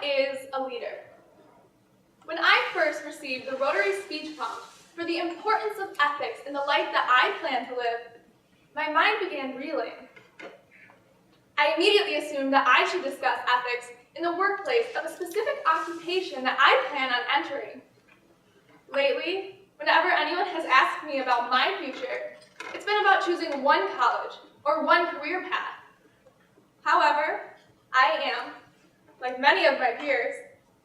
is a leader? When I first received the Rotary speech prompt for the importance of ethics in the life that I plan to live, my mind began reeling. I immediately assumed that I should discuss ethics in the workplace of a specific occupation that I plan on entering. Lately, whenever anyone has asked me about my future, it's been about choosing one college or one career path. However, I am, like many of my peers,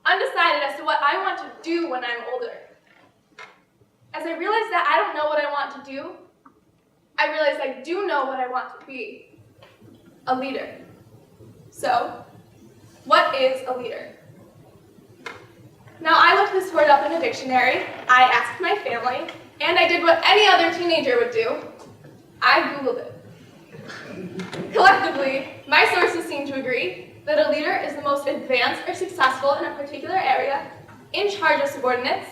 undecided as to what I want to do when I'm older. As I realize that I don't know what I want to do, I realize I do know what I want to be: a leader. So, what is a leader? Now, I looked this word up in a dictionary, I asked my family, and I did what any other teenager would do: I Googled it. Collectively, my sources seem to agree that a leader is the most advanced or successful in a particular area, in charge of subordinates,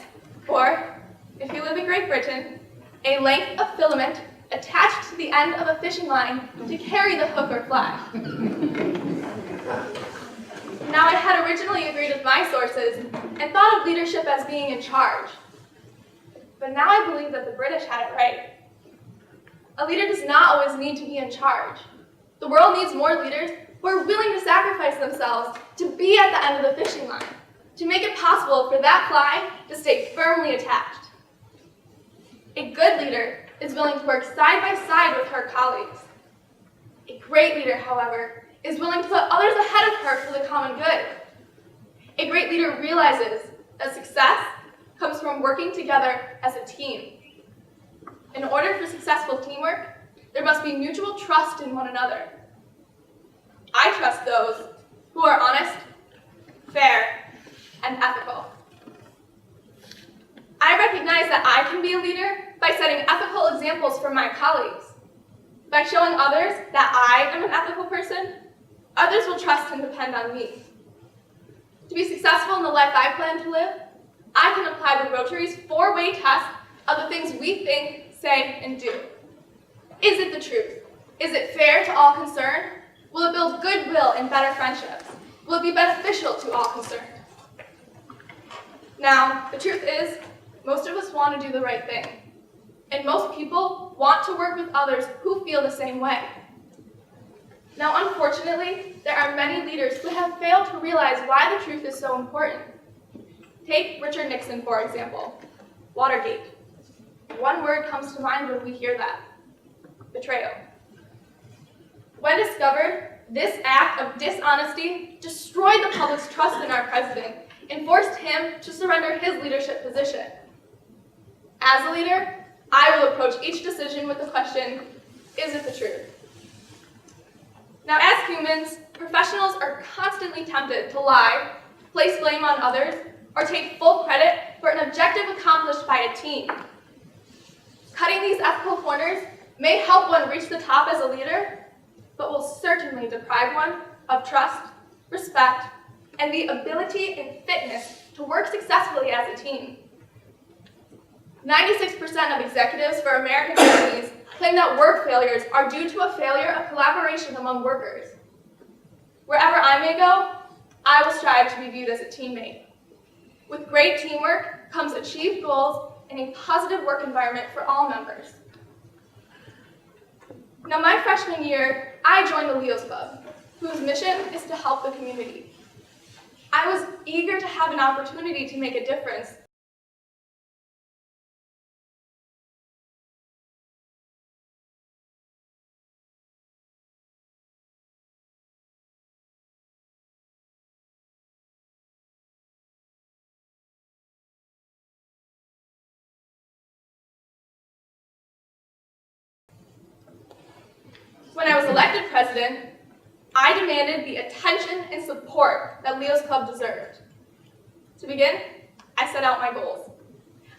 or, if you live in Great Britain, a length of filament attached to the end of a fishing line to carry the hook or fly. Now, I had originally agreed with my sources and thought of leadership as being in charge. But now I believe that the British had it right. A leader does not always need to be in charge. The world needs more leaders who are willing to sacrifice themselves to be at the end of the fishing line, to make it possible for that fly to stay firmly attached. A good leader is willing to work side by side with her colleagues. A great leader, however, is willing to put others ahead of her for the common good. A great leader realizes that success comes from working together as a team. In order for successful teamwork, there must be mutual trust in one another. I trust those who are honest, fair, and ethical. I recognize that I can be a leader by setting ethical examples for my colleagues. By showing others that I am an ethical person, others will trust and depend on me. To be successful in the life I plan to live, I can apply the Rotary's 4-way test of the things we think, say, and do. Is it the truth? Is it fair to all concerned? Will it build goodwill and better friendships? Will it be beneficial to all concerned? Now, the truth is, most of us want to do the right thing. And most people want to work with others who feel the same way. Now, unfortunately, there are many leaders who have failed to realize why the truth is so important. Take Richard Nixon, for example. Watergate. One word comes to mind when we hear that: betrayal. When discovered, this act of dishonesty destroyed the public's trust in our president and forced him to surrender his leadership position. As a leader, I will approach each decision with the question: is it the truth? Now, as humans, professionals are constantly tempted to lie, place blame on others, or take full credit for an objective accomplished by a team. Cutting these ethical corners may help one reach the top as a leader, but will certainly deprive one of trust, respect, and the ability and fitness to work successfully as a team. 96% of executives for American companies claim that work failures are due to a failure of collaboration among workers. Wherever I may go, I will strive to be viewed as a teammate. With great teamwork comes achieved goals and a positive work environment for all members. Now, my freshman year, I joined the Leos Club, whose mission is to help the community. I was eager to have an opportunity to make a difference. When I was elected president, I demanded the attention and support that Leo's Club deserved. To begin, I set out my goals.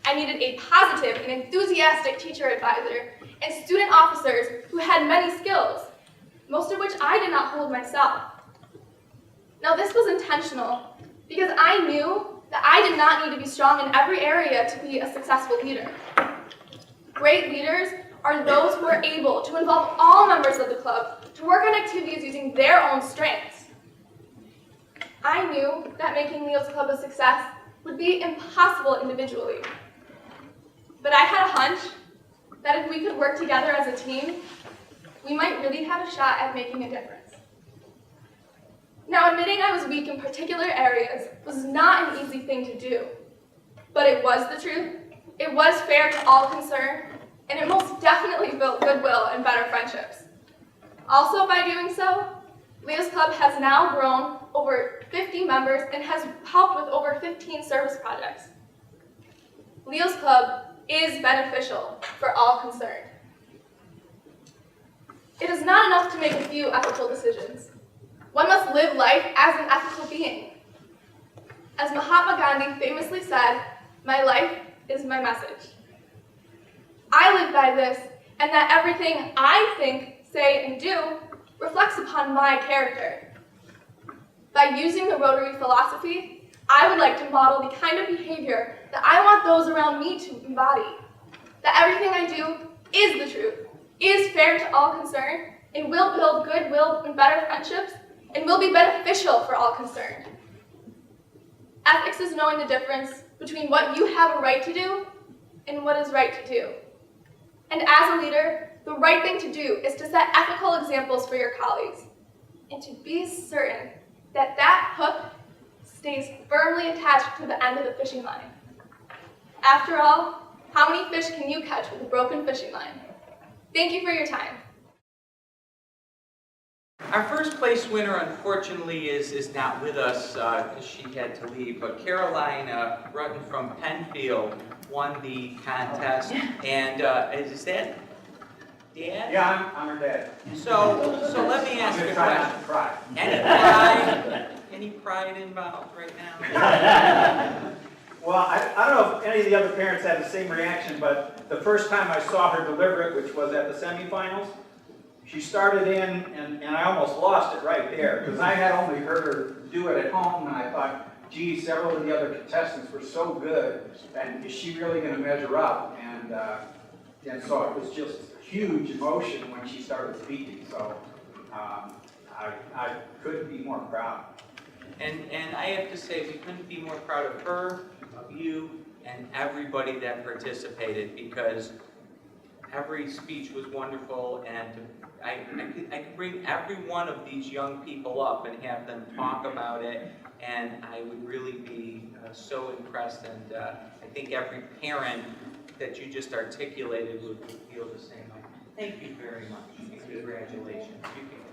I needed a positive and enthusiastic teacher advisor and student officers who had many skills, most of which I did not hold myself. Now, this was intentional because I knew that I did not need to be strong in every area to be a successful leader. Great leaders are those who are able to involve all members of the club to work on activities using their own strengths. I knew that making Leo's Club a success would be impossible individually. But I had a hunch that if we could work together as a team, we might really have a shot at making a difference. Now, admitting I was weak in particular areas was not an easy thing to do, but it was the truth, it was fair to all concerned, and it most definitely built goodwill and better friendships. Also, by doing so, Leo's Club has now grown over 50 members and has helped with over 15 service projects. Leo's Club is beneficial for all concerned. It is not enough to make a few ethical decisions. One must live life as an ethical being. As Mahatma Gandhi famously said, "My life is my message." I live by this, and that everything I think, say, and do reflects upon my character. By using the Rotary philosophy, I would like to model the kind of behavior that I want those around me to embody. That everything I do is the truth, is fair to all concerned, and will build goodwill and better friendships, and will be beneficial for all concerned. Ethics is knowing the difference between what you have a right to do and what is right to do. And as a leader, the right thing to do is to set ethical examples for your colleagues, and to be certain that that hook stays firmly attached to the end of the fishing line. After all, how many fish can you catch with a broken fishing line? Thank you for your time. Our first place winner, unfortunately, is not with us. She had to leave. But Caroline Rutan from Penfield won the contest. And is that Dad? Yeah, I'm her dad. So let me ask you a Try not question. to cry. Any pride involved right now? Well, I don't know if any of the other parents had the same reaction, but the first time I saw her deliver it, which was at the semifinals, she started in, and I almost lost it right there, because I had only heard her do it at home, and I thought, gee, several of the other contestants were so good, and is she really going to measure up? And so it was just huge emotion when she started speaking, so I couldn't be more proud. And I have to say, we couldn't be more proud of her, of you, and everybody that participated, because every speech was wonderful, and I could bring every one of these young people up and have them talk about it, and I would really be so impressed, and I think every parent that you just articulated would feel the same way. Thank you very much, and congratulations. You can